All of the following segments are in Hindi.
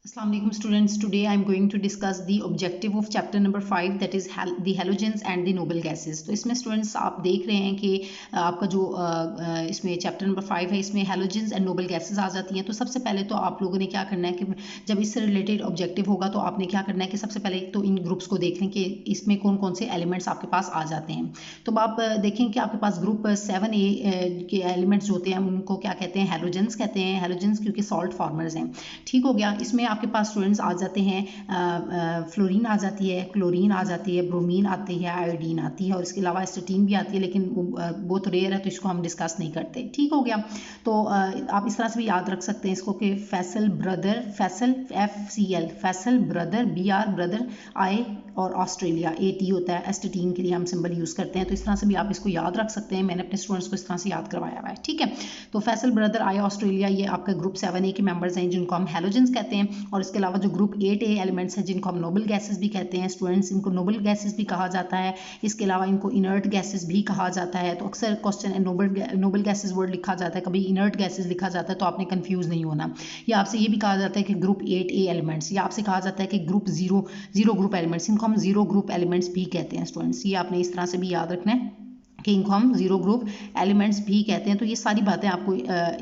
Assalamu alaikum students. Today I am going to discuss the objective of chapter number 5 that is the halogens and the noble gases. तो इसमें students आप देख रहे हैं कि आपका जो इसमें chapter number 5 है इसमें halogens and noble gases आ जाती हैं। तो सबसे पहले तो आप लोगों ने क्या करना है कि जब इससे related objective होगा तो आपने क्या करना है कि सबसे पहले तो इन ग्रुप्स को देख लें कि इसमें कौन कौन से एलिमेंट्स आपके पास आ जाते हैं। तो आप देखें कि आपके पास ग्रुप 7A के एलिमेंट्स जो होते हैं उनको क्या कहते हैं, हेलोजेंस कहते हैं। हेलोजेंस क्योंकि सॉल्ट फॉर्मर्स हैं। ठीक हो गया। इसमें आपके पास स्टूडेंट्स आ जाते हैं, फ्लोरीन आ जाती है, क्लोरीन आ जाती है, ब्रोमीन आती है, आयोडीन आती है और इसके अलावा एस्टेटीन भी आती है, लेकिन बहुत रेयर है तो इसको हम डिस्कस नहीं करते। ठीक हो गया। तो आप इस तरह से भी याद रख सकते हैं इसको कि Faisal brother, Faisal FCL, Faisal brother, BR brother, I और ऑस्ट्रेलिया AT होता है। एस्टेटीन के लिए हम सिंबल यूज़ करते हैं। तो इस तरह से भी आप इसको याद रख सकते हैं। मैंने अपने स्टूडेंट्स को इस तरह से याद करवाया हुआ है। ठीक है। तो फैसल ब्रदर, I ऑस्ट्रेलिया, ये आपका ग्रुप 7A के मेंबर्स हैं जिनको हम हेलोजेंस कहते हैं। और इसके अलावा जो ग्रुप 8A एलिमेंट्स हैं जिनको हम नोबल गैसेस भी कहते हैं। स्टूडेंट्स, इनको नोबल गैसेस भी कहा जाता है। इसके अलावा इनको इनर्ट गैसेस भी कहा जाता है। तो अक्सर क्वेश्चन नोबल गैसेस वर्ड लिखा जाता है, कभी इनर्ट गैसेस लिखा जाता है, तो आपने कंफ्यूज नहीं होना। या आपसे ये भी कहा जाता है कि ग्रुप 8A एलिमेंट्स, या आपसे कहा जाता है कि ग्रुप जीरो ग्रुप एलिमेंट्स, इनको हम जीरो ग्रुप एलिमेंट्स भी कहते हैं। स्टूडेंट्स, ये आपने इस तरह से भी याद रखना है कि इनको हम जीरो ग्रुप एलिमेंट्स भी कहते हैं। तो ये सारी बातें आपको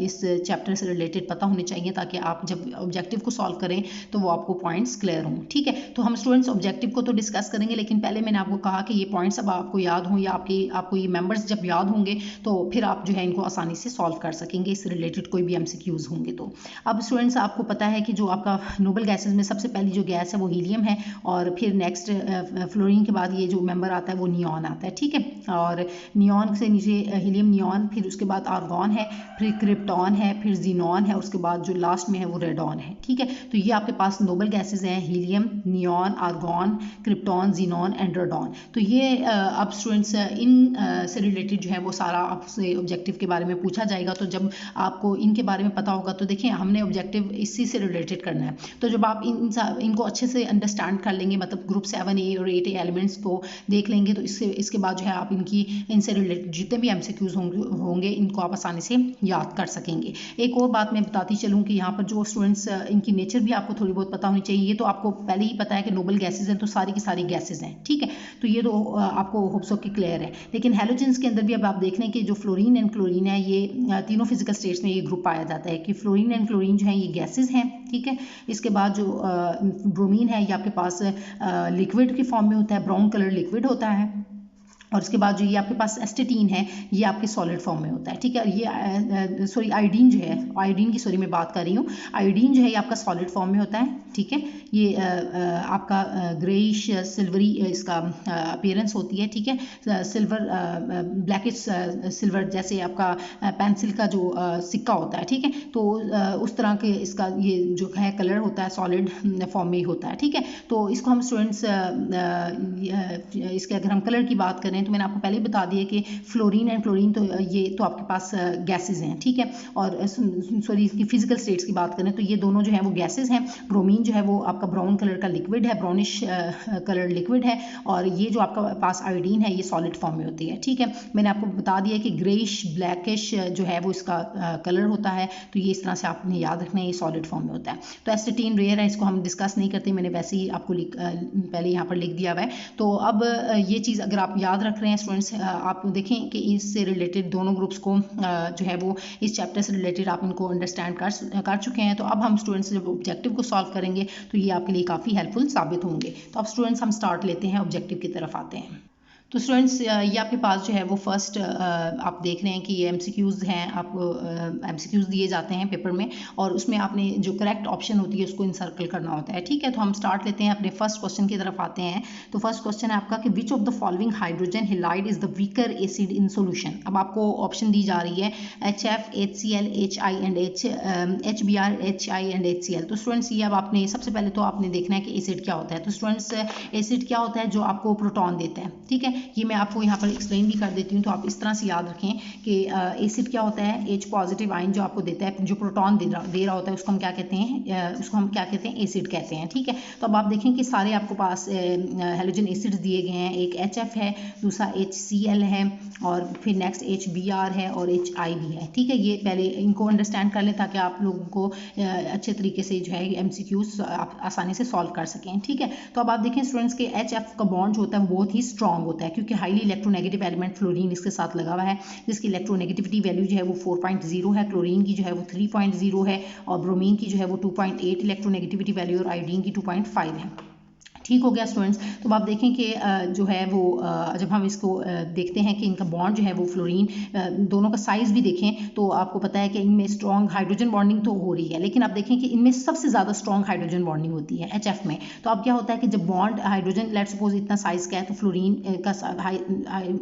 इस चैप्टर से रिलेटेड पता होनी चाहिए ताकि आप जब ऑब्जेक्टिव को सॉल्व करें तो वो आपको पॉइंट्स क्लियर हों। ठीक है। तो हम स्टूडेंट्स ऑब्जेक्टिव को तो डिस्कस करेंगे, लेकिन पहले मैंने आपको कहा कि ये पॉइंट्स अब आपको याद हों या आपको ये मेंबर्स जब याद होंगे तो फिर आप जो है इनको आसानी से सॉल्व कर सकेंगे। इससे रिलेटेड कोई भी MCQs होंगे तो। अब स्टूडेंट्स, आपको पता है कि जो आपका नोबल गैसेज में सबसे पहली जो गैस है वो हीलियम है, और फिर नेक्स्ट फ्लोरीन के बाद ये जो मेंबर आता है वो नियॉन आता है। ठीक है। और नियॉन से नीचे हीलियम, नियॉन, फिर उसके बाद आर्गॉन है, फिर क्रिप्टॉन है, फिर जीनॉन है, उसके बाद जो लास्ट में है वो रेडॉन है। ठीक है। तो ये आपके पास नोबल गैसेज हैं, helium, neon, argon, krypton, xenon and radon. तो ये अब स्टूडेंट्स इन से रिलेटेड जो है वो सारा आपसे ऑब्जेक्टिव के बारे में पूछा जाएगा। तो जब आपको इनके बारे में पता होगा तो देखिए हमने ऑब्जेक्टिव इसी से रिलेटेड करना है। तो जब आप इनको अच्छे से अंडरस्टैंड कर लेंगे, मतलब ग्रुप 7A और 8A एलिमेंट्स को देख लेंगे, तो इसके बाद जो है आप इनसे रिलेटेड जितने भी MCQs होंगे इनको आप आसानी से याद कर सकेंगे। एक और बात मैं बताती चलूँ कि यहाँ पर जो स्टूडेंट्स इनकी नेचर भी आपको थोड़ी बहुत पता होनी चाहिए। ये तो आपको पहले ही पता है कि नोबल गैसेज हैं तो सारी की सारी गैसेज हैं। ठीक है। तो ये तो आपको होप्स की क्लियर है। लेकिन हेलोजेंस के अंदर भी अब आप देख लें कि जो फ्लोरीन एंड क्लोरीन है ये तीनों फिजिकल स्टेट्स में ये ग्रुप पाया जाता है कि फ्लोरीन एंड क्लोरीन जो है ये गैसेज हैं। ठीक है। इसके बाद जो ब्रोमीन है ये आपके पास लिक्विड की फॉर्म में होता है, ब्राउन कलर लिक्विड होता है। और इसके बाद जो ये आपके पास एस्टेटीन है ये आपके सॉलिड फॉर्म में होता है। ठीक है। और ये सॉरी आयोडीन जो है, आयोडीन की सॉरी मैं बात कर रही हूँ, आयोडीन जो है ये आपका सॉलिड फॉर्म में होता है। ठीक है। ये आपका ग्रेइश सिल्वरी इसका अपीयरेंस होती है। ठीक है। सिल्वर ब्लैकिश सिल्वर, जैसे आपका पेंसिल का जो सिक्का होता है। ठीक है। तो उस तरह के इसका ये जो है कलर होता है सॉलिड फॉर्म में ही होता है। ठीक है। तो इसको हम स्टूडेंट्स इसके अगर हम कलर की बात करें तो मैंने आपको पहले ही बता दिया कि फ्लोरीन एंड क्लोरीन तो ये तो आपके पास गैसेज हैं। ठीक है। और सॉरी इसकी फिजिकल स्टेट्स की बात करें तो ये दोनों जो है वो गैसेज हैं। ब्रोमीन जो है वो आपका ब्राउन कलर का लिक्विड है, ब्राउनिश कलर लिक्विड है, और ये जो आपका पास आयोडीन है ये सॉलिड फॉर्म में होती है। ठीक है। मैंने आपको बता दिया कि ग्रेइश ब्लैकिश जो है वो इसका कलर होता है। तो ये इस तरह से आपने याद रखना है, ये सॉलिड फॉर्म में होता है। तो एस्टेटीन रेयर है, इसको हम डिस्कस नहीं करते, मैंने वैसे ही आपको पहले यहाँ पर लिख दिया हुआ है। तो अब ये चीज़ अगर आप याद रख रहे हैं स्टूडेंट्स, आप देखें कि इससे रिलेटेड दोनों ग्रुप्स को जो है वो इस चैप्टर से रिलेटेड आप इनको अंडरस्टैंड कर चुके हैं। तो अब हम स्टूडेंट्स जब ऑब्जेक्टिव को सॉल्व करेंगे तो ये आपके लिए काफ़ी हेल्पफुल साबित होंगे। तो अब स्टूडेंट्स हम स्टार्ट लेते हैं, ऑब्जेक्टिव की तरफ आते हैं। तो स्टूडेंट्स ये आपके पास जो है वो फर्स्ट आप देख रहे हैं कि ये MCQs हैं, आपको MCQs दिए जाते हैं पेपर में, और उसमें आपने जो करेक्ट ऑप्शन होती है उसको इनसर्कल करना होता है। ठीक है। तो हम स्टार्ट लेते हैं, अपने फर्स्ट क्वेश्चन की तरफ आते हैं। तो फर्स्ट क्वेश्चन है आपका कि which of the following hydrogen halide is the weaker acid in solution. अब आपको ऑप्शन दी जा रही है HF, HCl, HI and HBr, HI and HCl। तो स्टूडेंट्स ये अब आपने सबसे पहले तो आपने देखना है कि एसिड क्या होता है। तो स्टूडेंट्स एसिड क्या होता है, जो आपको प्रोटॉन देता है। ठीक है। ये मैं आपको यहाँ पर एक्सप्लेन भी कर देती हूँ, तो आप इस तरह से याद रखें कि एसिड क्या होता है, H पॉजिटिव आयन जो आपको देता है, जो प्रोटॉन दे रहा होता है, उसको हम क्या कहते हैं, उसको हम क्या कहते हैं, एसिड कहते हैं। ठीक है, तो अब आप देखें कि सारे आपको पास हेलोजन एसिड्स दिए गए हैं। एक HF है, दूसरा HCl है, और फिर नेक्स्ट HBr है और HI भी है। ठीक है, ये पहले इनको अंडरस्टैंड कर लें ताकि आप लोगों को अच्छे तरीके से जो है MCQs आप आसानी से सॉल्व कर सकें। ठीक है, तो अब आप देखें स्टूडेंट्स के HF का बॉन्ड जो होता है वो बहुत ही स्ट्रॉन्ग होता है, क्योंकि हाईली इलेक्ट्रोनेगेटिव एलिमेंट फ्लोरीन इसके साथ लगा हुआ है, जिसकी इलेक्ट्रोनेगेटिविटी वैल्यू जो है वो 4.0 है, क्लोरीन की जो है वो 3.0 है, और ब्रोमीन की जो है वो 2.8 इलेक्ट्रोनेगेटिविटी वैल्यू, और आयोडीन की 2.5 है। ठीक हो गया स्टूडेंट्स। तो आप देखें कि जो है वो जब हम इसको देखते हैं कि इनका बॉन्ड जो है वो फ्लोरीन, दोनों का साइज़ भी देखें तो आपको पता है कि इनमें स्ट्रॉन्ग हाइड्रोजन बॉन्डिंग तो हो रही है, लेकिन आप देखें कि इनमें सबसे ज़्यादा स्ट्रॉन्ग हाइड्रोजन बॉन्डिंग होती है HF में। तो अब क्या होता है कि जब बॉन्ड हाइड्रोजन लेट सपोज इतना साइज़ का है, तो फ्लोरीन का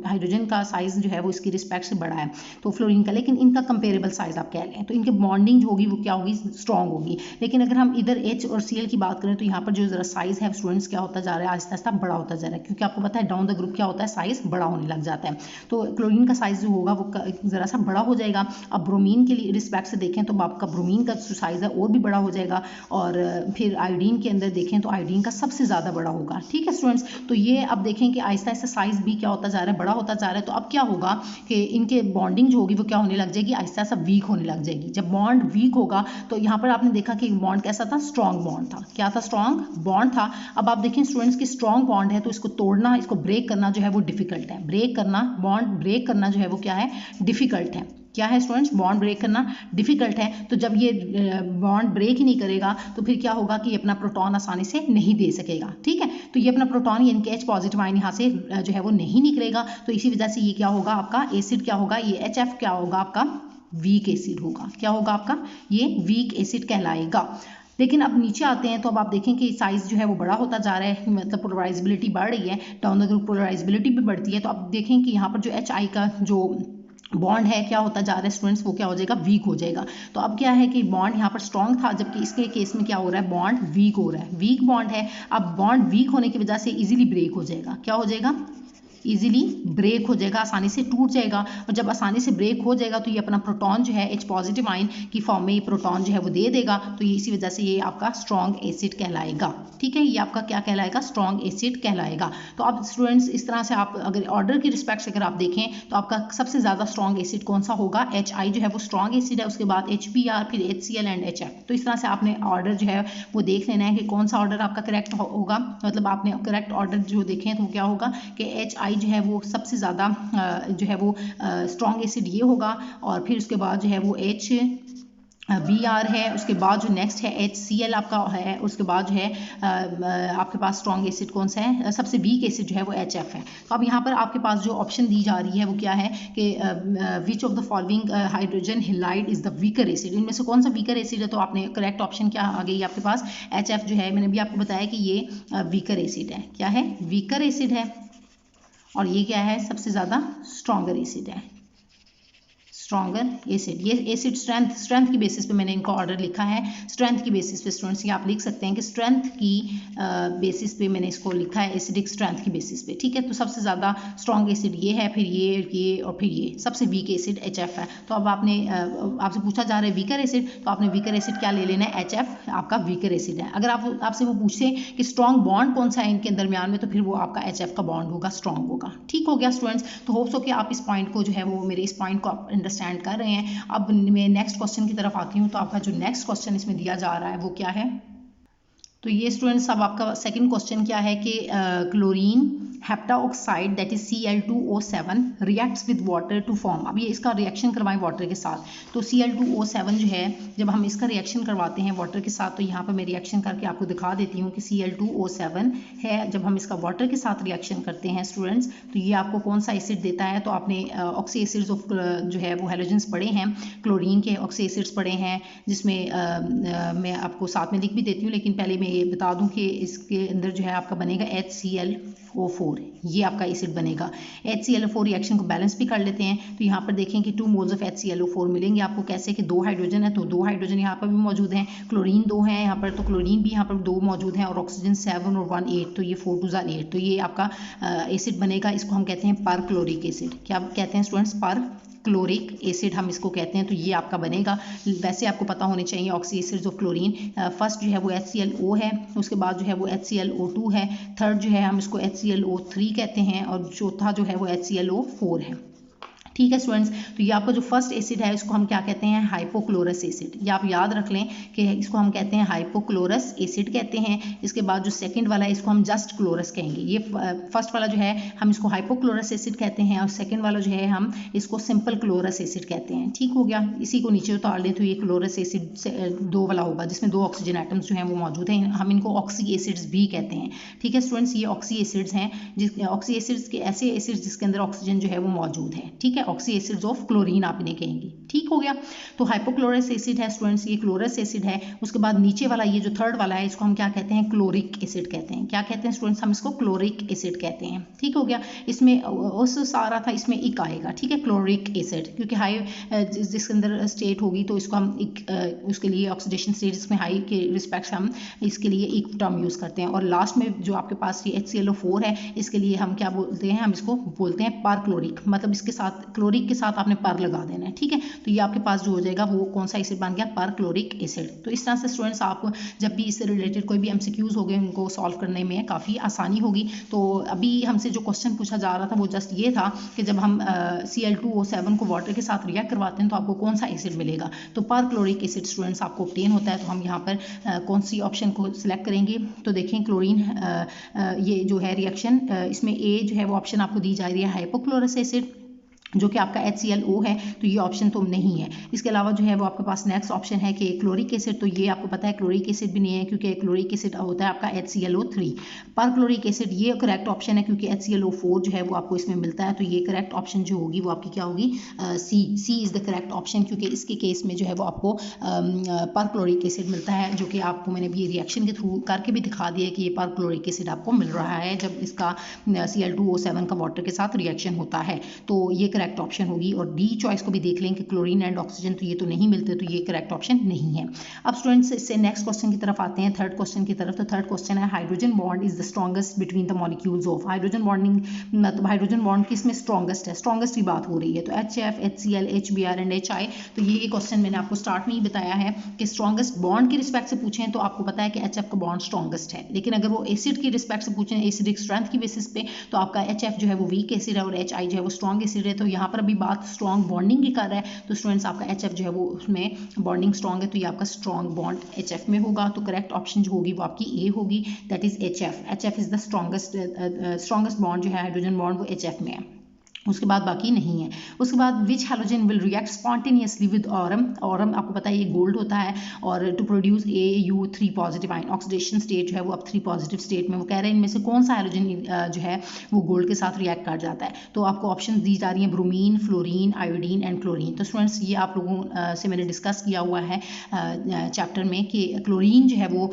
हाइड्रोजन का साइज़ जो है वो इसकी रिस्पेक्ट से बड़ा है, तो फ्लोरीन का, लेकिन इनका कंपेरेबल साइज़ आप कह लें, तो इनकी बॉन्डिंग जो होगी वो क्या होगी, स्ट्रॉन्ग होगी। लेकिन अगर हम इधर H और Cl की बात करें तो यहाँ पर जो ज़रा साइज़ है स्टूडेंट्स क्या होता जा रहा है, आहिस्ता आहिस्ता बड़ा होता जा रहा है, क्योंकि आपको पता है डाउन द ग्रुप क्या होता है, साइज बड़ा होने लग जाता है। तो क्लोरीन का साइज जो होगा वो जरा सा बड़ा हो जाएगा। अब ब्रोमीन के लिए रिस्पेक्ट से देखें तो आपका ब्रोमीन का जो साइज है और भी बड़ा हो जाएगा, और फिर आयोडीन के अंदर देखें तो आयोडीन का सबसे ज़्यादा बड़ा होगा। ठीक है स्टूडेंट्स, तो ये अब देखें कि आहिस्ता आहिस्ता साइज भी क्या होता जा रहा है, बड़ा होता जा रहा है। तो अब क्या होगा कि इनके बॉन्डिंग जो होगी वो क्या होने लग जाएगी, आहिस्ता आहिस्ता वीक होने लग जाएगी। जब बॉन्ड वीक होगा तो यहाँ पर आपने देखा कि बॉन्ड कैसा था, स्ट्रॉन्ग बॉन्ड था। क्या था, स्ट्रॉन्ग बॉन्ड था। अब आप देखें स्टूडेंट्स की स्ट्रॉन्ग बॉन्ड है तो इसको तोड़ना, इसको ब्रेक करना जो है वो डिफिकल्ट है। ब्रेक करना, बॉन्ड ब्रेक करना जो है वो क्या है, डिफिकल्ट है। क्या है स्टूडेंट्स, बॉन्ड ब्रेक करना डिफिकल्ट है। तो जब ये बॉन्ड ब्रेक ही नहीं करेगा तो फिर क्या होगा कि ये अपना प्रोटॉन आसानी से नहीं दे सकेगा। ठीक है, तो ये अपना प्रोटॉन यानी कि H पॉजिटिव आयन यहाँ से जो है वो नहीं निकलेगा, तो इसी वजह से ये क्या होगा, आपका एसिड क्या होगा, ये HF क्या होगा, आपका वीक एसिड होगा। क्या होगा आपका, ये वीक एसिड कहलाएगा। लेकिन अब नीचे आते हैं तो अब आप देखें कि साइज जो है वो बड़ा होता जा रहा है, मतलब पोलराइजेबिलिटी बढ़ रही है, डाउन द ग्रुप पोलराइजेबिलिटी भी बढ़ती है। तो अब देखें कि यहाँ पर जो HI का जो बॉन्ड है क्या होता जा रहा है स्टूडेंट्स, वो क्या हो जाएगा, वीक हो जाएगा। तो अब क्या है कि बॉन्ड यहाँ पर स्ट्रॉन्ग था, जबकि इसके केस में क्या हो रहा है, बॉन्ड वीक हो रहा है, वीक बॉन्ड है। अब बॉन्ड वीक होने की वजह से इजीली ब्रेक हो जाएगा। क्या हो जाएगा, इजीली ब्रेक हो जाएगा, आसानी से टूट जाएगा। और जब आसानी से ब्रेक हो जाएगा तो ये अपना प्रोटॉन जो है H पॉजिटिव आयन की फॉर्म में ये प्रोटॉन जो है वो दे देगा, तो ये इसी वजह से ये आपका स्ट्रॉन्ग एसिड कहलाएगा। ठीक है, ये आपका क्या कहलाएगा, स्ट्रॉन्ग एसिड कहलाएगा। तो अब स्टूडेंट्स इस तरह से आप अगर ऑर्डर की रिस्पेक्ट से अगर आप देखें तो आपका सबसे ज़्यादा स्ट्रॉन्ग एसिड कौन सा होगा, HI जो है वो स्ट्रॉन्ग एसिड है, उसके बाद HBr, फिर HCl एंड HF। तो इस तरह से आपने ऑर्डर जो है वो देख लेना है कि कौन सा ऑर्डर आपका करेक्ट होगा। मतलब आपने करेक्ट ऑर्डर जो देखें तो क्या होगा कि HI जो है वो सबसे ज़्यादा जो है वो स्ट्रॉन्ग एसिड ये होगा, और फिर उसके बाद जो है वो HBr है, उसके बाद जो नेक्स्ट है HCl आपका है, उसके बाद जो है आपके पास स्ट्रॉन्ग एसिड कौन सा है, सबसे वीक एसिड जो है वो HF है। तो अब यहाँ पर आपके पास जो ऑप्शन दी जा रही है वो क्या है कि which of the following hydrogen halide is the weaker acid, इनमें से कौन सा वीकर एसिड है। तो आपने करेक्ट ऑप्शन क्या आ गई आपके पास, HF जो है, मैंने भी आपको बताया कि ये वीकर एसिड है। क्या है, वीकर एसिड है, और ये क्या है, सबसे ज़्यादा स्ट्रॉन्गर एसिड है, स्ट्रॉन्गर एसिड। ये एसिड स्ट्रेंथ की बेसिस पे मैंने इनको ऑर्डर लिखा है, स्ट्रेंथ की बेसिस पे स्टूडेंट्स, ये आप लिख सकते हैं कि स्ट्रेंथ की बेसिस पे मैंने इसको लिखा है, एसिडिक स्ट्रेंथ की बेसिस पे। ठीक है, तो सबसे ज़्यादा स्ट्रॉन्ग एसिड ये है, फिर ये और फिर ये सबसे वीक एसिड HF है। तो अब आपने आपसे पूछा जा रहा है वीकर एसिड, तो आपने वीकर एसिड क्या ले लेना है, HF आपका वीकर एसिड है। अगर आपसे वो पूछे कि स्ट्रॉन्ग बॉन्ड कौन सा है इनके दरमियान में, तो फिर वो आपका HF का बॉन्ड होगा, स्ट्रॉन्ग होगा। ठीक हो गया स्टूडेंट्स, तो होप्स हो कि आप इस पॉइंट को जो है वो मेरे इस पॉइंट को आप अंडरस्टैंड कर रहे हैं। अब मैं नेक्स्ट क्वेश्चन की तरफ आती हूँ। तो आपका जो नेक्स्ट क्वेश्चन इसमें दिया जा रहा है वो क्या है, तो ये स्टूडेंट्स अब आपका सेकंड क्वेश्चन क्या है कि chlorine heptoxide that is Cl2O7 reacts with water to form. अब ये इसका रिएक्शन करवाएं वाटर के साथ, तो Cl2O7 जो है जब हम इसका रिएक्शन करवाते हैं वाटर के साथ, तो यहाँ पर मैं रिएक्शन करके आपको दिखा देती हूँ कि Cl2O7 है। जब हम इसका वाटर के साथ रिएक्शन करते हैं स्टूडेंट्स, तो ये आपको कौन सा एसिड देता है, तो आपने ऑक्सी एसिड्स ऑफ जो है वो हेलोजेंस पढ़े हैं, क्लोरीन के ऑक्सी एसिड्स पढ़े हैं, जिसमें मैं आपको साथ में लिख भी देती हूँ, लेकिन पहले मैं मैं ये बता दूं कि इसके अंदर जो है आपका बनेगा HClO4, ये आपका एसिड बनेगा। HClO4 रिएक्शन को बैलेंस भी कर लेते हैं, तो यहाँ पर देखें कि 2 मोल्स ऑफ HClO4 मिलेंगे आपको। कैसे कि 2 हाइड्रोजन है, तो 2 हाइड्रोजन यहाँ पर भी मौजूद हैं, क्लोरीन 2 है यहाँ पर, तो क्लोरीन भी यहाँ पर 2 मौजूद हैं, और ऑक्सीजन 7 और 1 8, तो ये 4 2 8, तो ये आपका एसिड बनेगा। इसको हम कहते हैं परक्लोरिक एसिड। क्या कहते हैं स्टूडेंट्स? परक्लोरिक एसिड हम इसको कहते हैं, तो ये आपका बनेगा। वैसे आपको पता होने चाहिए oxy acids of chlorine, first जो है वो HClO है, उसके बाद जो है वो HClO2 है, थर्ड जो है हम इसको HClO3 कहते हैं, और चौथा जो है वो HClO4 है। ठीक है स्टूडेंट्स, तो ये आपका जो फर्स्ट एसिड है इसको हम क्या कहते हैं? Hypochlorous acid. ये आप याद रख लें कि इसको हम कहते हैं हाइपोक्लोरस एसिड कहते हैं। इसके बाद जो सेकंड वाला है इसको हम जस्ट क्लोरस कहेंगे। ये फर्स्ट वाला जो है हम इसको हाइपोक्लोरस एसिड कहते हैं, और सेकंड वाला जो है हम इसको सिंपल क्लोरस एसिड कहते हैं। ठीक हो गया, इसी को नीचे उतार लें तो ये क्लोरस एसिड 2 वाला होगा, जिसमें 2 ऑक्सीजन एटम्स जो हैं वो मौजूद हैं। हम इनको ऑक्सी एसिड्स भी कहते हैं। ठीक है स्टूडेंट्स, ये ऑक्सी एसिड्स हैं, ऑक्सी एसिड्स के ऐसे एसिड्स जिसके अंदर ऑक्सीजन जो है वो मौजूद है। ठीक है, ऑक्सी एसिड्स ऑफ क्लोरीन आप इन्हें कहेंगे। ठीक हो गया, तो हाइपोक्लोरस एसिड है स्टूडेंट्स, ये क्लोरस एसिड है। उसके बाद नीचे वाला ये जो थर्ड वाला है इसको हम क्या कहते हैं? क्लोरिक एसिड कहते हैं। क्या कहते हैं स्टूडेंट्स? हम इसको क्लोरिक एसिड कहते हैं। ठीक हो गया, इसमें उस सारा था, इसमें इक आएगा। ठीक है, क्लोरिक एसिड, क्योंकि हाई जिसके अंदर स्टेट होगी तो इसको हम इक, उसके लिए ऑक्सीडेशन स्टेट जिसमें हाई के रिस्पेक्ट हम इसके लिए इक टर्म यूज करते हैं। और लास्ट में जो आपके पास ये HClO4 है, इसके लिए हम क्या बोलते हैं? हम इसको बोलते हैं परक्लोरिक, मतलब इसके साथ क्लोरिक के साथ आपने पर लगा देना है। ठीक है, तो ये आपके पास जो हो जाएगा वो कौन सा एसिड बन गया? Perchloric acid. तो इस तरह से स्टूडेंट्स आपको जब भी इससे रिलेटेड कोई भी MCQs हो गए उनको सॉल्व करने में काफ़ी आसानी होगी। तो अभी हमसे जो क्वेश्चन पूछा जा रहा था वो जस्ट ये था कि जब हम Cl2O7 को वाटर के साथ रिएक्ट करवाते हैं तो आपको कौन सा एसिड मिलेगा? तो परक्लोरिक एसिड स्टूडेंट्स आपको ऑब्टेन होता है। तो हम यहाँ पर कौन सी ऑप्शन को सिलेक्ट करेंगे? तो देखें क्लोरीन, ये जो है रिएक्शन, इसमें ए जो है वो ऑप्शन आपको दी जा रही है हाइपोक्लोरस एसिड, जो कि आपका HClO है, तो ये ऑप्शन तो नहीं है। इसके अलावा जो है वो आपके पास नेक्स्ट ऑप्शन है कि क्लोरिक एसिड, तो ये आपको पता है क्लोरिक एसिड भी नहीं है, क्योंकि क्लोरिक एसिड होता है आपका HClO3। परक्लोरिक एसिड ये करेक्ट ऑप्शन है, क्योंकि HClO4 जो है वो आपको इसमें मिलता है, तो ये करेक्ट ऑप्शन जो होगी वो आपकी क्या होगी? सी इज़ द करेक्ट ऑप्शन, क्योंकि इसके केस में जो है वो आपको परक्लोरिक एसिड मिलता है, जो कि आपको मैंने भी रिएक्शन के थ्रू करके भी दिखा दिया कि ये परक्लोरिक एसिड आपको मिल रहा है जब इसका Cl2O7 का वाटर के साथ रिएक्शन होता है। तो ये करेक्ट ऑप्शन होगी। और डी चॉइस को भी देख लें कि क्लोरीन एंड ऑक्सीजन, तो ये तो नहीं मिलते, तो ये करेक्ट ऑप्शन नहीं है। अब स्टूडेंट्स इससे नेक्स्ट क्वेश्चन की तरफ आते हैं, थर्ड क्वेश्चन की तरफ। तो थर्ड क्वेश्चन है hydrogen bond is the strongest between the molecules of. Hydrogen bonding, मतलब हाइड्रोजन बॉन्ड किस में स्ट्रॉन्गेस्ट है? स्ट्रॉन्गेस्ट की बात हो रही है, तो HF, HCl, HBr and HI। तो ये क्वेश्चन मैंने आपको स्टार्ट में ही बताया है कि स्ट्रॉन्गेस्ट बॉन्ड की रिस्पेक्ट से पूछें तो आपको पता है कि HF का बॉन्ड स्ट्रॉन्गेस्ट है, लेकिन अगर वो एसिड की रिस्पेक्ट से पूछें, एसिडिक स्ट्रेंथ की बेसिस पे, तो आपका HF जो है वो वीक एसिड है और HI जो है वो स्ट्रॉन्ग एसिड है। तो यहाँ पर अभी बात स्ट्रॉन्ग बॉन्डिंग की कर रहा है, तो स्टूडेंट्स आपका HF जो है वो उसमें बॉन्डिंग स्ट्रॉन्ग है, तो ये आपका स्ट्रॉन्ग बॉन्ड HF में होगा। तो करेक्ट ऑप्शन जो होगी वो आपकी ए होगी, that is HF। HF is the strongest bond जो है हाइड्रोजन बॉन्ड वो HF में है, उसके बाद बाकी नहीं है। उसके बाद which halogen will react spontaneously with aurum. Aurum आपको पता है ये गोल्ड होता है, और to produce AU3 positive ion, oxidation state जो है वो अब 3 पॉजिटिव स्टेट में। वो कह रहे हैं इनमें से कौन सा हैलोजन जो है वो गोल्ड के साथ रिएक्ट कर जाता है। तो आपको ऑप्शन दी जा रही है bromine, fluorine, iodine and chlorine. तो स्टूडेंट्स ये आप लोगों से मैंने डिस्कस किया हुआ है चैप्टर में कि क्लोरीन जो है वो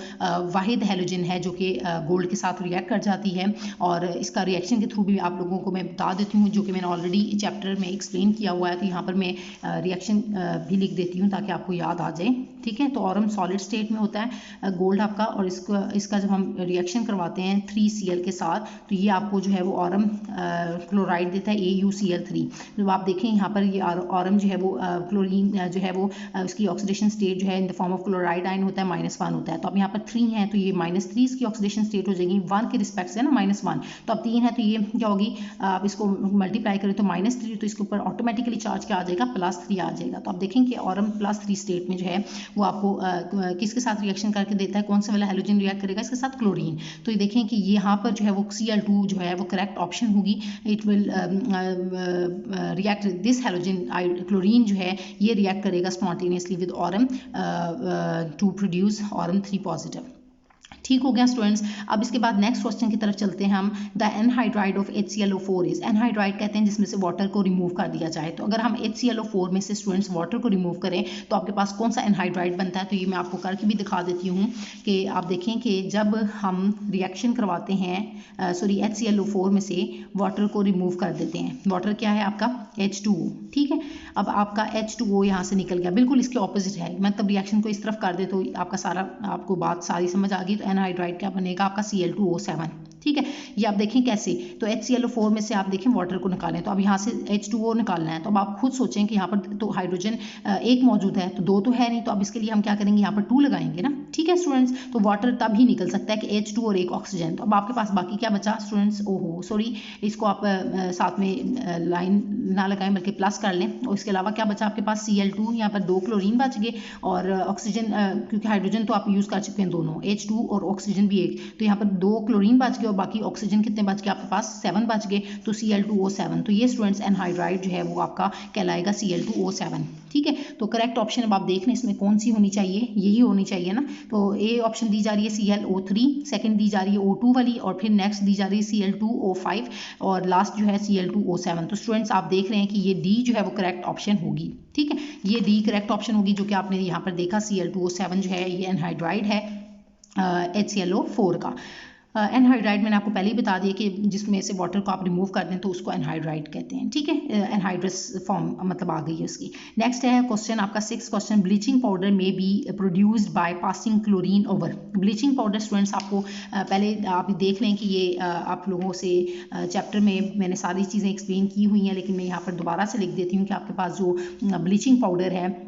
वाहिद हैलोजन है जो कि गोल्ड के साथ रिएक्ट कर जाती है, और इसका रिएक्शन के थ्रू भी आप लोगों को मैं बता देती हूँ, जो कि मैंने ऑलरेडी चैप्टर में एक्सप्लेन किया हुआ है। तो यहाँ पर मैं रिएक्शन भी लिख देती हूँ ताकि आपको याद आ जाए। ठीक है, तो ऑरम सॉलिड स्टेट में होता है गोल्ड आपका, और इसका जब हम रिएक्शन करवाते हैं 3Cl के साथ, तो ये आपको जो है वो ऑरम क्लोराइड देता है AuCl3। जब आप देखें यहाँ पर ये ऑरम जो है वो क्लोरीन जो है वो उसकी ऑक्सीडेशन स्टेट जो है in the form of chloride ion होता है, -1 होता है। तो अब यहाँ पर 3 है तो ये -3 इसकी ऑक्सीडेशन स्टेट हो जाएगी, 1 के रिस्पेक्ट से ना -1। तो अब 3 है तो ये क्या होगी? आप इसको मल्टीप्लाई करें तो -3, तो इसके ऊपर ऑटोमेटिकली चार्ज क्या आ जाएगा? +3 आ जाएगा। तो आप देखें कि ऑरम +3 स्टेट में जो है वो आपको किसके साथ रिएक्शन करके देता है? कौन सा वाला हैलोजन रिएक्ट करेगा? इसके साथ क्लोरीन। तो ये देखें कि यहाँ पर जो है वो Cl2 जो है वो करेक्ट ऑप्शन होगी। It will react this halogen, chlorine जो है ये रिएक्ट करेगा spontaneously with aurum to produce aurum 3 positive. ठीक हो गया स्टूडेंट्स। अब इसके बाद नेक्स्ट क्वेश्चन की तरफ चलते हैं हम। The anhydride of HClO4 is, anhydride कहते हैं जिसमें से वाटर को रिमूव कर दिया जाए। तो अगर हम HClO4 में से स्टूडेंट्स वाटर को रिमूव करें तो आपके पास कौन सा एनहाइड्राइड बनता है। तो ये मैं आपको करके भी दिखा देती हूँ कि आप देखें कि जब हम रिएक्शन करवाते हैं HClO4 में से वाटर को रिमूव कर देते हैं। वाटर क्या है आपका H2O, ठीक है। अब आपका H2O यहाँ से निकल गया, बिल्कुल इसके ऑपोजिट है, मतलब रिएक्शन को इस तरफ कर दे तो आपका सारा आपको बात सारी समझ आ गई। तो एनहाइड्राइड क्या बनेगा आपका Cl2O7, ठीक है। ये आप देखें कैसे, तो HClO4 में से आप देखें वाटर को निकालें, तो अब यहाँ से H2O निकालना है। तो अब आप खुद सोचें कि यहाँ पर तो हाइड्रोजन एक मौजूद है तो दो तो है नहीं, तो अब इसके लिए हम क्या करेंगे, यहाँ पर 2 लगाएंगे ना, ठीक है स्टूडेंट्स। तो वाटर तब ही निकल सकता है कि H2 और एक ऑक्सीजन। तो अब आपके पास बाकी क्या बचा स्टूडेंट्स, ओहो सॉरी, इसको आप साथ में लाइन ना लगाएं बल्कि प्लस कर लें। और इसके अलावा क्या बचा आपके पास Cl2, यहाँ पर 2 क्लोरीन बच गए और ऑक्सीजन, क्योंकि हाइड्रोजन तो आप यूज़ कर चुके हैं दोनों, H2 और ऑक्सीजन भी एक, तो यहाँ पर 2 क्लोरीन बच गए और बाकी ऑक्सीजन कितने बच गए आपके पास, 7 बच गए, तो Cl2O7। तो ये स्टूडेंट्स एनहाइड्राइड जो है वो आपका कहलाएगा Cl2O7, ठीक है। तो करेक्ट ऑप्शन अब आप देख लें इसमें कौन सी होनी चाहिए, यही होनी चाहिए ना। तो ए ऑप्शन दी जा रही है ClO3, सेकंड दी जा रही है O2 वाली, और फिर नेक्स्ट दी जा रही है Cl2O5 और लास्ट जो है Cl2O7। तो स्टूडेंट्स आप देख रहे हैं कि ये डी जो है वो करेक्ट ऑप्शन होगी, ठीक है। ये डी करेक्ट ऑप्शन होगी जो कि आपने यहाँ पर देखा Cl2O7 जो है ये एनहाइड्राइड है HClO4 का। एनहाइड्राइड मैंने आपको पहले ही बता दिया कि जिसमें से वाटर को आप रिमूव कर दें तो उसको एनहाइड्राइड कहते हैं, ठीक है। एनहाइड्रस फॉर्म मतलब आ गई है उसकी। नेक्स्ट है क्वेश्चन आपका 6 क्वेश्चन, ब्लीचिंग पाउडर में be produced by passing chlorine over. Bleaching powder students आपको पहले आप देख लें कि ये आप लोगों से चैप्टर में मैंने सारी चीज़ें एक्सप्लेन की हुई हैं, लेकिन मैं यहाँ पर दोबारा से लिख देती हूँ कि आपके पास जो ब्लीचिंग पाउडर है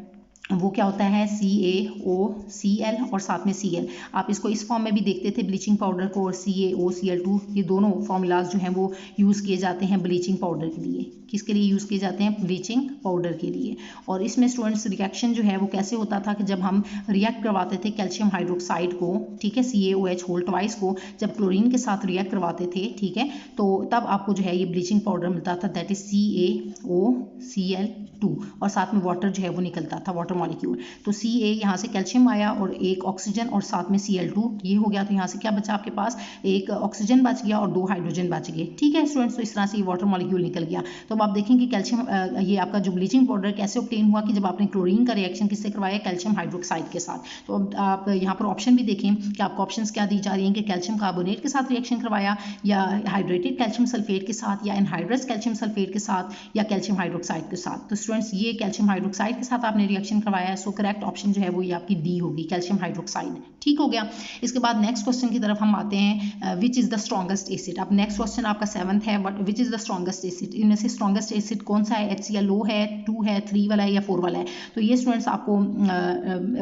वो क्या होता है CaOCl और साथ में Cl। आप इसको इस फॉर्म में भी देखते थे ब्लीचिंग पाउडर को, और CaOCl2 ये दोनों फॉर्मूलाज जो हैं वो यूज़ किए जाते हैं ब्लीचिंग पाउडर के लिए। किसके लिए यूज़ किए जाते हैं, ब्लीचिंग पाउडर के लिए। और इसमें स्टूडेंट्स रिएक्शन जो है वो कैसे होता था कि जब हम रिएक्ट करवाते थे कैल्शियम हाइड्रोक्साइड को, ठीक है, CaOH होल ट्वाइस को जब क्लोरीन के साथ रिएक्ट करवाते थे, ठीक है, तो तब आपको जो है ये ब्लीचिंग पाउडर मिलता था, दैट इज CaOCl2 और साथ में वाटर जो है वो निकलता था, वाटर मॉलिक्यूल। तो Ca यहाँ से कैल्शियम आया और एक ऑक्सीजन और साथ में Cl2 ये हो गया, तो यहाँ से क्या बचा आपके पास, एक ऑक्सीजन बच गया और 2 हाइड्रोजन बच गए, ठीक है स्टूडेंट्स। तो इस तरह से ये वाटर मॉलिक्यूल निकल गया। तो अब आप देखेंगे कैल्शियम ये आपका जो ब्लीचिंग पाउडर कैसे ऑब्टेन हुआ कि जब आपने क्लोरीन का रिएक्शन किससे करवाया, कैल्शियम हाइड्रोक्साइड के साथ। तो अब आप यहाँ पर ऑप्शन भी देखें कि आपको ऑप्शन क्या दी जा रही हैं कि कैल्शियम कार्बोनेट के साथ रिएक्शन करवाया, या हाइड्रेटेड कैल्शियम सल्फेट के साथ, या एनहाइड्रस कैल्शियम सल्फेट के साथ, या कैल्शियम हाइड्रोक्साइड के साथ। तो स्टूडेंट्स ये कैल्शियम हाइड्रोक्साइड के साथ आपने रिएक्शन करवाया है, सो करेक्ट ऑप्शन जो है वो ये आपकी डी होगी, कैल्शियम हाइड्रोक्साइड, ठीक हो गया। इसके बाद नेक्स्ट क्वेश्चन की तरफ हम आते हैं, which is the strongest acid. अब नेक्स्ट क्वेश्चन आपका 7th है, but which is the strongest acid, इनमें से स्ट्रॉन्गेस्ट एसिड कौन सा है, HClO है, 2 है, 3 वाला है या 4 वाला है। तो ये स्टूडेंट्स आपको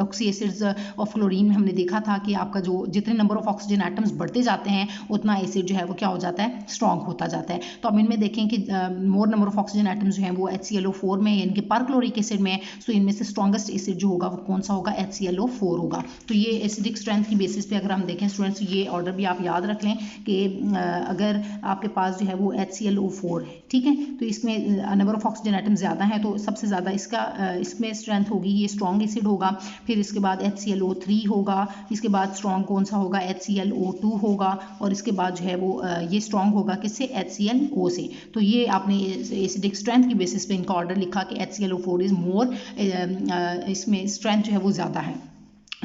ऑक्सी एसिड्स ऑफ क्लोरीन में हमने देखा था कि आपका जो जितने नंबर ऑफ ऑक्सीजन एटम्स बढ़ते जाते हैं उतना एसिड जो है वो क्या हो जाता है, स्ट्रॉन्ग होता जाता है। तो अब इनमें देखें कि मोर नंबर ऑफ ऑक्सीजन एटम्स जो हैं वो HClO4 में यानी कि पर क्लोरिक एसिड में, सो इनमें से स्ट्रॉन्गेस्ट एसिड जो होगा वो कौन सा होगा, HClO4 होगा। तो ये एसिडिक स्ट्रेंथ की बेसिस पे अगर हम देखें स्टूडेंट्स, ये ऑर्डर भी आप याद रख लें कि अगर आपके पास जो है वो HClO4 है, ठीक है, तो इसमें नंबर ऑफ ऑक्सीजन एटम ज़्यादा है तो सबसे ज़्यादा इसमें स्ट्रेंथ होगी, ये स्ट्रॉन्ग एसिड होगा। फिर इसके बाद HClO3 होगा, इसके बाद स्ट्रॉन्ग कौन सा होगा, HClO2 होगा, और इसके बाद जो है वो ये स्ट्रॉन्ग होगा किससे, HClO से। तो ये आपने एसिडिक स्ट्रेंथ की बेसिस पे इनका ऑर्डर लिखा कि HClO4 इज मोर, इसमें स्ट्रेंथ जो है वो ज़्यादा है,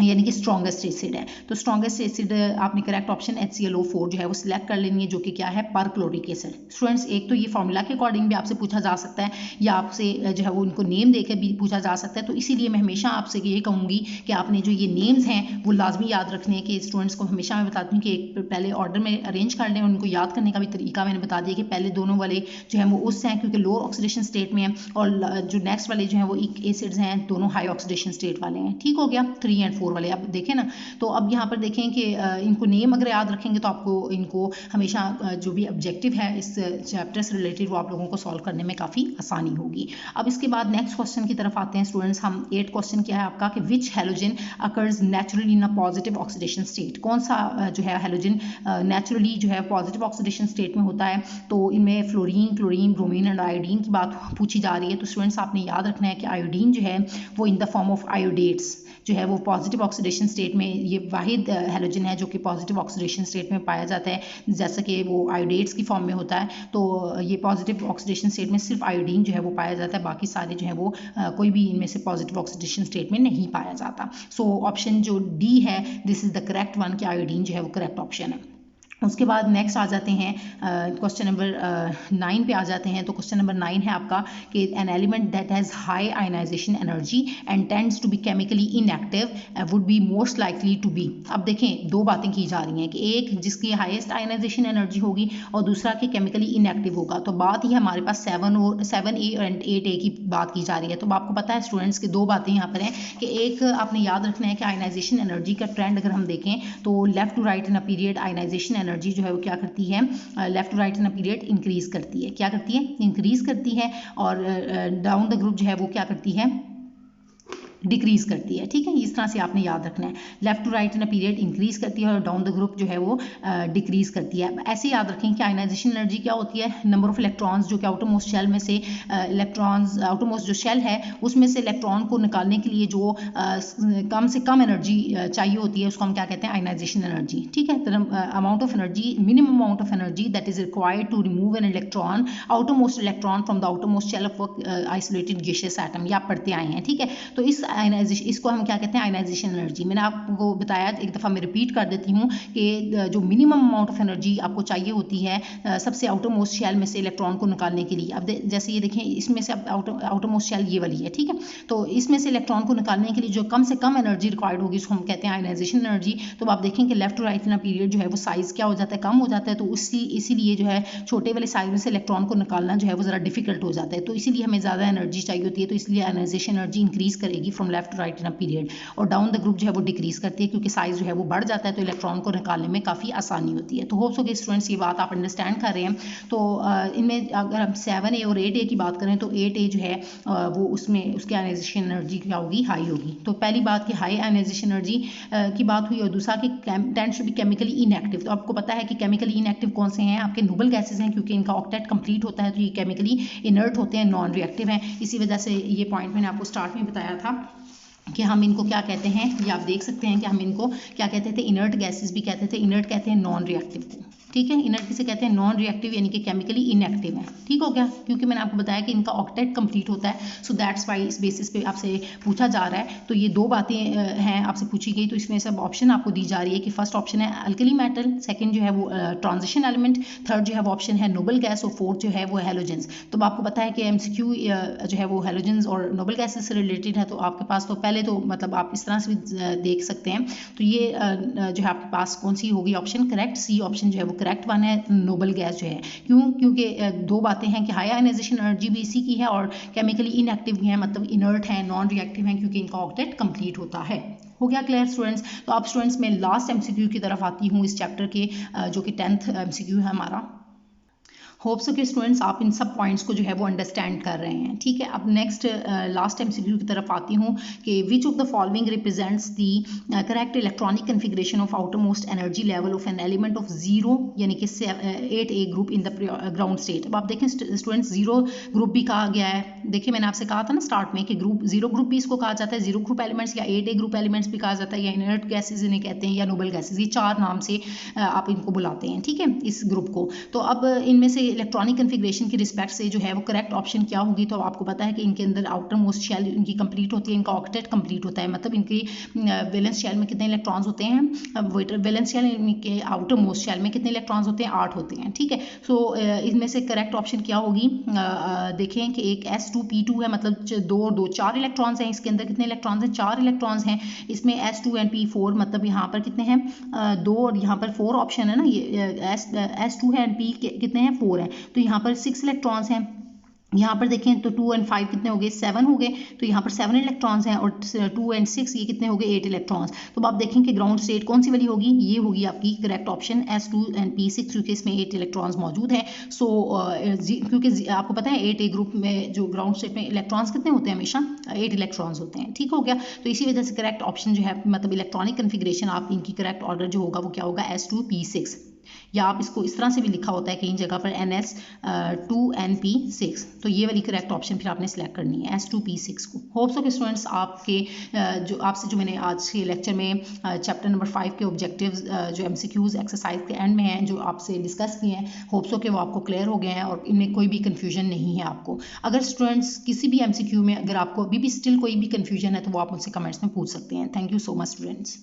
यानी कि स्ट्रॉन्गेस्ट एसिड है। तो स्ट्रॉन्गेस्ट एसिड आपने करेक्ट ऑप्शन HClO4 जो है वो सिलेक्ट कर लेनी है, जो कि क्या है, पर क्लोरिक एसिड। स्टूडेंट्स एक तो ये फॉर्मूला के अकॉर्डिंग भी आपसे पूछा जा सकता है, या आपसे जो है वो उनको नेम देकर भी पूछा जा सकता है। तो इसीलिए मैं हमेशा आपसे ये कहूँगी कि आपने जो ये नेम्स हैं वो लाजमी याद रखने हैं। कि स्टूडेंट्स को हमेशा मैं बताती हूँ कि एक पहले ऑर्डर में अरेंज कर लें, उनको याद करने का भी तरीका मैंने बता दिया कि पहले दोनों वाले जो है वो उस हैं क्योंकि लोअर ऑक्सीडेशन स्टेट में हैं, और जो नेक्स्ट वाले जो हैं वो एसिड्स हैं दोनों हाई ऑक्सीडेशन स्टेट वाले हैं, ठीक हो गया, 3 और 4 वाले। अब देखें ना, तो अब यहाँ पर देखें कि इनको नेम अगर याद रखेंगे तो आपको इनको हमेशा जो भी ऑब्जेक्टिव है इस चैप्टर से रिलेटेड वो आप लोगों को सॉल्व करने में काफ़ी आसानी होगी। अब इसके बाद नेक्स्ट क्वेश्चन की तरफ आते हैं स्टूडेंट्स हम। 8 क्वेश्चन क्या है आपका कि which halogen occurs naturally in a positive oxidation state. कौन सा जो है हैलोजन नेचुरली जो है पॉजिटिव ऑक्सीडेशन स्टेट में होता है। तो इनमें fluorine, chlorine, bromine and iodine की बात पूछी जा रही है। तो स्टूडेंट्स आपने याद रखना है कि आयोडीन जो है वो इन द फॉर्म ऑफ आयोडेट्स जो है वो पॉजिटिव पॉजिटिव ऑक्सीडेशन स्टेट में ये वाहिद हैलोजन है जो कि पॉजिटिव ऑक्सीडेशन स्टेट में पाया जाता है, जैसा कि वो आयोडेट्स की फॉर्म में होता है। तो ये पॉजिटिव ऑक्सीडेशन स्टेट में सिर्फ आयोडीन जो है वो पाया जाता है, बाकी सारे जो है वो कोई भी इनमें से पॉजिटिव ऑक्सीडेशन स्टेट में नहीं पाया जाता। सो ऑप्शन जो डी है this is the correct one, कि आयोडीन जो है वो करेक्ट ऑप्शन है। उसके बाद नेक्स्ट आ जाते हैं क्वेश्चन नंबर 9 पे आ जाते हैं। तो क्वेश्चन नंबर 9 है आपका कि an element that has high ionization energy and tends to be chemically inactive would be most likely to be. अब देखें दो बातें की जा रही हैं कि एक जिसकी हाईएस्ट आयनाइजेशन एनर्जी होगी और दूसरा कि केमिकली इनएक्टिव होगा। तो बात ही हमारे पास 7A और 8A की बात की जा रही है। तो आपको पता है स्टूडेंट्स की दो बातें यहाँ पर हैं कि एक आपने याद रखना है कि आयनाइजेशन एनर्जी का ट्रेंड अगर हम देखें तो left to right in a period ionization energy जो है वो क्या करती है, left to right in a period increase करती है। क्या करती है? इंक्रीज करती है। और डाउन द ग्रुप जो है वो क्या करती है? डिक्रीज करती है। ठीक है, इस तरह से आपने याद रखना है। Left to right in a period increase करती है और डाउन द ग्रुप जो है वो डिक्रीज करती है। ऐसे याद रखें कि आयनाइजेशन एनर्जी क्या होती है? नंबर ऑफ इलेक्ट्रॉन्स जो कि आउटरमोस्ट शेल में से इलेक्ट्रॉन्स, आउटरमोस्ट जो शेल है उसमें से इलेक्ट्रॉन को निकालने के लिए जो कम से कम एनर्जी चाहिए होती है उसको हम क्या कहते हैं? Ionization energy. ठीक है, amount of energy, minimum amount of energy that is required to remove an electron, outermost electron from the outermost shell of isolated gaseous atom. ये आप पढ़ते आए हैं। ठीक है, तो इस आयनाइजेशन, इसको हम क्या कहते हैं? Ionization energy. मैंने आपको बताया, एक दफ़ा मैं रिपीट कर देती हूँ कि जो मिनिमम अमाउंट ऑफ एनर्जी आपको चाहिए होती है सबसे आउटर मोस्ट शेल में से इलेक्ट्रॉन को निकालने के लिए। अब जैसे ये देखें, इसमें से आउटर मोस्ट शेल ये वाली है। ठीक है, तो इसमें से इलेक्ट्रॉन को निकालने के लिए जो कम से कम एनर्जी रिक्वायर्ड होगी उसको हम कहते हैं आयनाइजेशन एनर्जी। तो आप देखें कि left to right in period जो है वो साइज़ क्या हो जाता है? कम हो जाता है। तो इसीलिए जो है छोटे वाले साइज में से इलेक्ट्रॉन को निकालना जो है वो ज़रा डिफिकल्ट हो जाता है। तो इसीलिए हमें ज़्यादा एनर्जी चाहिए होती है। तो इसलिए आयनाइजेशन एनर्जी इंक्रीज करेगी from left to right in period, और डाउन द ग्रुप जो है वो डिक्रीज करती है क्योंकि साइज जो है वो बढ़ जाता है तो इलेक्ट्रॉन को निकालने में काफ़ी आसानी होती है। तो होप्स हो कि स्टूडेंट्स ये बात आप अंडरस्टैंड कर रहे हैं। तो इनमें अगर हम 7A और 8A की बात करें तो 8A जो है वो उसमें उसकी आयनाइजेशन एनर्जी क्या होगी? हाई होगी। तो पहली बात कि हाई आयनाइजेशन एनर्जी की बात हुई, और दूसरा कि tends to be chemically inactive. तो आपको पता है कि केमिकली इनएक्टिव कौन से हैं? आपके नोबल गैसेज हैं, क्योंकि इनका ऑक्टेट कंप्लीट होता है तो ये केमिकली इनर्ट होते हैं, नॉन रिएक्टिव हैं। इसी वजह से ये पॉइंट मैंने आपको स्टार्ट में बताया था कि हम इनको क्या कहते हैं, ये आप देख सकते हैं कि हम इनको क्या कहते थे? इनर्ट गैसेस भी कहते थे। इनर्ट कहते हैं नॉन रिएक्टिव को। ठीक है, इनर्ट किसे कहते हैं? नॉन रिएक्टिव, यानी कि केमिकली इनएक्टिव है। ठीक हो गया, क्योंकि मैंने आपको बताया कि इनका ऑक्टेट कंप्लीट होता है। सो दैट्स वाई इस बेसिस पे आपसे पूछा जा रहा है। तो ये दो बातें हैं आपसे पूछी गई। तो इसमें सब ऑप्शन आपको दी जा रही है कि फर्स्ट ऑप्शन है अल्कली मेटल, सेकंड जो है वो ट्रांजिशन एलिमेंट, थर्ड जो है वो ऑप्शन है नोबल गैस, और फोर्थ जो है वो हैलोजेंस। तो आपको पता है कि MCQ जो है वो हैलोजेंस और नोबल गैसेस से रिलेटेड है। तो आपके पास तो पहले तो मतलब आप इस तरह से भी देख सकते हैं। तो ये जो है आपके पास कौन सी होगी ऑप्शन? करेक्ट, सी ऑप्शन जो है वो करेक्ट वन है, नोबल गैस जो है। क्योंकि दो बातें हैं कि हाई आयनाइजेशन एनर्जी भी इसी की है और केमिकली इनएक्टिव भी है, मतलब इनर्ट है, नॉन रिएक्टिव है, क्योंकि इनका ऑक्टेट कंप्लीट होता है। हो गया क्लियर स्टूडेंट्स? तो अब स्टूडेंट्स मैं लास्ट MCQ की तरफ आती हूँ इस चैप्टर के, जो कि 10th MCQ है हमारा। होप्स के स्टूडेंट्स आप इन सब पॉइंट्स को जो है वो अंडरस्टैंड कर रहे हैं। ठीक है, अब नेक्स्ट लास्ट MCQ की तरफ आती हूँ कि which of the following represents the correct electronic configuration of outer most energy level of an element of 0 यानी कि 8A group in the ground state. अब आप देखें स्टूडेंट्स 0 ग्रुप भी कहा गया है। देखिए मैंने आपसे कहा था ना स्टार्ट में कि ग्रुप 0 ग्रुप भी इसको कहा जाता है, 0 ग्रुप एलिमेंट्स या 8A ग्रुप एलिमेंट्स भी कहा जाता है, या इनर्ट गैसेज इन्हें कहते हैं, या नोबल गैसेज। ये चार नाम से आप इनको बुलाते हैं। ठीक है, इस ग्रुप को। तो अब इनमें से इलेक्ट्रॉनिक कन्फिग्रेशन की रिस्पेक्ट से जो है वो करेक्ट ऑप्शन क्या होगी? तो आपको पता है कि इनके अंदर आउटर मोस्ट शेल इनकी कंप्लीट होती है, इनका ऑक्टेट कंप्लीट होता है, मतलब इनकी वैलेंस शेल में कितने इलेक्ट्रॉन्स होते हैं? वैलेंस शेल के आउटर मोस्ट शेल में कितने इलेक्ट्रॉन्स होते हैं? 8 होते हैं। ठीक है, सो इनमें से करेक्ट ऑप्शन क्या होगी? देखें कि एक S2P2 है, मतलब 2 और 2 4 इलेक्ट्रॉन्स हैं। इसके अंदर कितने इलेक्ट्रॉन्स हैं? 4 इलेक्ट्रॉन्स हैं। इसमें S2N P4, मतलब यहाँ पर कितने हैं? 2 और यहाँ पर 4 ऑप्शन है ना, ये S2 है, P कितने हैं? 4 हैं। तो यहाँ पर 6 इलेक्ट्रॉन्स हैं। यहाँ पर देखें तो 2 और 5 कितने हो गए? 7 हो गए। तो यहाँ पर 7 इलेक्ट्रॉन्स हैं, और 2 और 6 ये कितने हो गए? 8 इलेक्ट्रॉन्स। तो आप देखें कि ग्राउंड स्टेट कौन सी वाली होगी? ये होगी आपकी करेक्ट ऑप्शन S2N P6, क्योंकि इसमें 8 इलेक्ट्रॉन्स मौजूद हैं। सो क्योंकि आपको पता है 8A ग्रुप में जो ग्राउंड स्टेट में इलेक्ट्रॉन्स कितने होते हैं? हमेशा 8 इलेक्ट्रॉन्स होते हैं। ठीक हो गया, तो इसी वजह से करेक्ट ऑप्शन जो है, मतलब इलेक्ट्रॉनिक कन्फिग्रेशन आप इनकी करेक्ट ऑर्डर जो होगा वो क्या होगा? S2P6। या आप इसको इस तरह से भी लिखा होता है कई जगह पर NS2NP6, तो ये वाली करेक्ट ऑप्शन फिर आपने सेलेक्ट करनी है S2P6 को। होप्स हो कि स्टूडेंट्स आपके जो मैंने आज के लेक्चर में चैप्टर नंबर 5 के ऑब्जेक्टिव्स जो MCQs एक्सरसाइज के एंड में हैं जो आपसे डिस्कस किए हैं, होप्स हो कि वो आपको क्लियर हो गए हैं और इनमें कोई भी कन्फ्यूजन नहीं है आपको। अगर स्टूडेंट्स किसी भी MCQ में अगर आपको अभी भी स्टिल कोई भी कन्फ्यूजन है तो वो आप मुझसे कमेंट्स में पूछ सकते हैं। Thank you so much students.